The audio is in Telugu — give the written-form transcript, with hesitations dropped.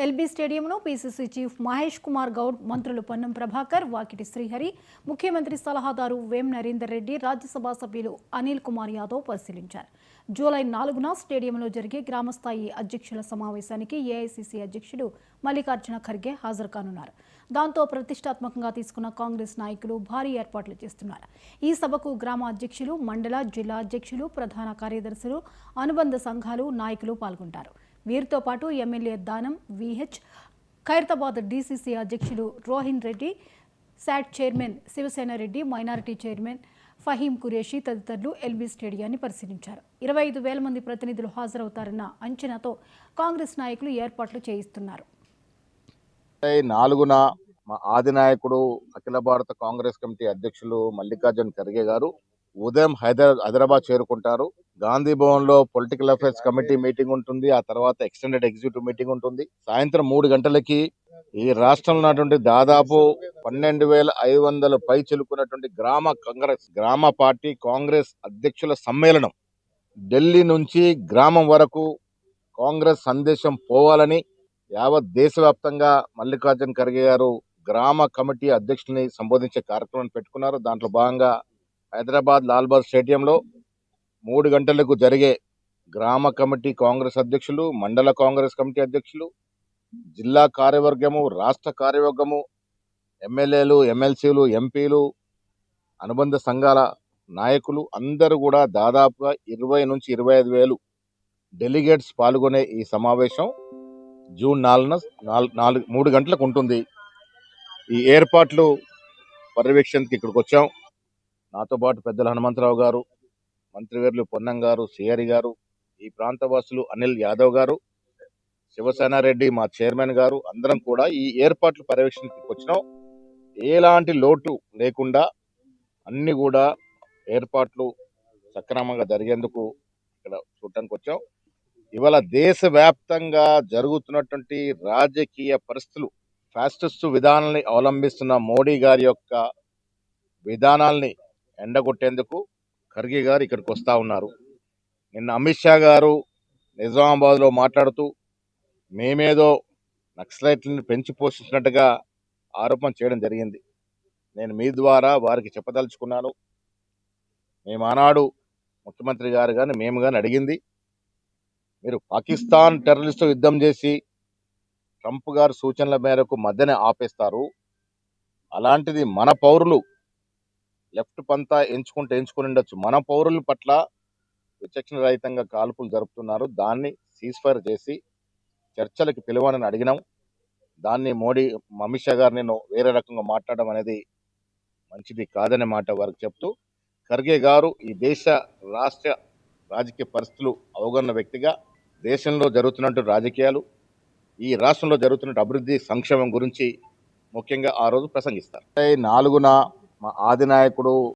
ఎల్బీ స్టేడియంలో పీసీసీ చీఫ్ మహేష్ కుమార్ గౌడ్, మంత్రులు పొన్నం ప్రభాకర్, వాకిటి శ్రీహరి, ముఖ్యమంత్రి సలహాదారు వేం నరేందర్ రెడ్డి, రాజ్యసభ సభ్యులు అనిల్ కుమార్ యాదవ్ పరిశీలించారు. జూలై 4న స్టేడియంలో జరిగే గ్రామస్థాయి అధ్యక్షుల సమావేశానికి ఏఐసీసీ అధ్యక్షుడు మల్లికార్జున ఖర్గే హాజరు కానున్నారు. దాంతో ప్రతిష్టాత్మకంగా తీసుకున్న కాంగ్రెస్ నాయకులు భారీ ఏర్పాట్లు చేస్తున్నారు. ఈ సభకు గ్రామ అధ్యక్షులు, మండల, జిల్లా అధ్యక్షులు, ప్రధాన కార్యదర్శులు, అనుబంధ సంఘాలు, నాయకులు పాల్గొంటారు. వీరితో పాటు ఎమ్మెల్యే దానం విహెచ్, ఖైరతాబాద్ డీసీసీ అధ్యక్షులు Rohin Reddy, SAT chairman Shivasena Reddy, minority chairman Faheem Qureshi తదితరులు ఎల్బీ స్టేడియాన్ని పరిశీలించారు. 25,000 మంది ప్రతినిధులు హాజరవుతారన్న అంచనాతో కాంగ్రెస్ నాయకులు ఏర్పాట్లు చేయిస్తున్నారు. 4న మా ఆదినాయకుడు అఖిల భారత కాంగ్రెస్ కమిటీ అధ్యక్షులు మల్లికార్జున ఖర్గే గారు ఉదయం హైదరాబాద్ చేరుకుంటారు. గాంధీ భవన్ లో పొలిటికల్ అఫైర్స్ కమిటీ మీటింగ్ ఉంటుంది. ఆ తర్వాత ఎక్స్టెండెడ్ ఎగ్జిక్యూటివ్ మీటింగ్ ఉంటుంది. సాయంత్రం 3 గంటలకి ఈ రాష్ట్రంలో ఉన్నటువంటి దాదాపు 12,500 పై చిలుకున్నటువంటి గ్రామ పార్టీ కాంగ్రెస్ అధ్యక్షుల సమ్మేళనం ఢిల్లీ నుంచి గ్రామం వరకు కాంగ్రెస్ సందేశం పోవాలని యావత్ దేశవ్యాప్తంగా మల్లికార్జున ఖర్గే గారు గ్రామ కమిటీ అధ్యక్షుల్ని సంబోధించే కార్యక్రమం పెట్టుకున్నారు. దాంట్లో భాగంగా హైదరాబాద్ లాల్బాగ్ స్టేడియంలో 3 గంటలకు జరిగే గ్రామ కమిటీ కాంగ్రెస్ అధ్యక్షులు, మండల కాంగ్రెస్ కమిటీ అధ్యక్షులు, జిల్లా కార్యవర్గము, రాష్ట్ర కార్యవర్గము, ఎమ్మెల్యేలు, ఎమ్మెల్సీలు, ఎంపీలు, అనుబంధ సంఘాల నాయకులు అందరూ కూడా దాదాపుగా 20 నుంచి 25,000 డెలిగేట్స్ పాల్గొనే ఈ సమావేశం జూన్ 4న 3 గంటలకు ఉంటుంది. ఈ ఏర్పాట్లు పర్యవేక్షణకి ఇక్కడికి వచ్చాం. నాతో పాటు పెద్దల హనుమంతరావు గారు, మంత్రివర్యులు పొన్నం గారు, శ్రీహరి గారు, ఈ ప్రాంతవాసులు అనిల్ యాదవ్ గారు, శివసేన రెడ్డి మా చైర్మన్ గారు, అందరం కూడా ఈ ఏర్పాట్లు పర్యవేక్షణకి వచ్చినాం. ఎలాంటి లోటు లేకుండా అన్ని కూడా ఏర్పాట్లు సక్రమంగా జరిగేందుకు ఇక్కడ చూడటానికి వచ్చాం. ఇవాళ దేశవ్యాప్తంగా జరుగుతున్నటువంటి రాజకీయ పరిస్థితులు, ఫాసిస్ట్ విధానాన్ని అవలంబిస్తున్న మోడీ గారి యొక్క విధానాల్ని ఎండగొట్టేందుకు ఖర్గే గారు ఇక్కడికి వస్తూ ఉన్నారు. నిన్న అమిత్ షా గారు నిజామాబాద్లో మాట్లాడుతూ మేమేదో నక్సలైట్లను పెంచి పోషించినట్టుగా ఆరోపణ చేయడం జరిగింది. నేను మీ ద్వారా వారికి చెప్పదలుచుకున్నాను, మేము ఆనాడు ముఖ్యమంత్రి గారు కానీ మేము కానీ అడిగింది, మీరు పాకిస్తాన్ టెర్రరిస్టు యుద్ధం చేసి ట్రంప్ గారు సూచనల మేరకు మధ్యనే ఆపేస్తారు. అలాంటిది మన పౌరులు లెఫ్ట్ పంతా ఎంచుకుని ఉండొచ్చు, మన పౌరుల పట్ల విచక్షణ రహితంగా కాల్పులు జరుపుతున్నారు. దాన్ని సీజ్ఫైర్ చేసి చర్చలకు పిలవనని అడిగినాం. దాన్ని అమిత్ షా గారు నేను వేరే రకంగా మాట్లాడడం అనేది మంచిది కాదనే మాట వారికి చెప్తూ, ఖర్గే గారు ఈ దేశ రాష్ట్ర రాజకీయ పరిస్థితులు అవగొన్న వ్యక్తిగా దేశంలో జరుగుతున్నటువంటి రాజకీయాలు, ఈ రాష్ట్రంలో జరుగుతున్న అభివృద్ధి సంక్షేమం గురించి ముఖ్యంగా ఆ రోజు ప్రసంగిస్తారు. 4న మా ఆదినాయకుడు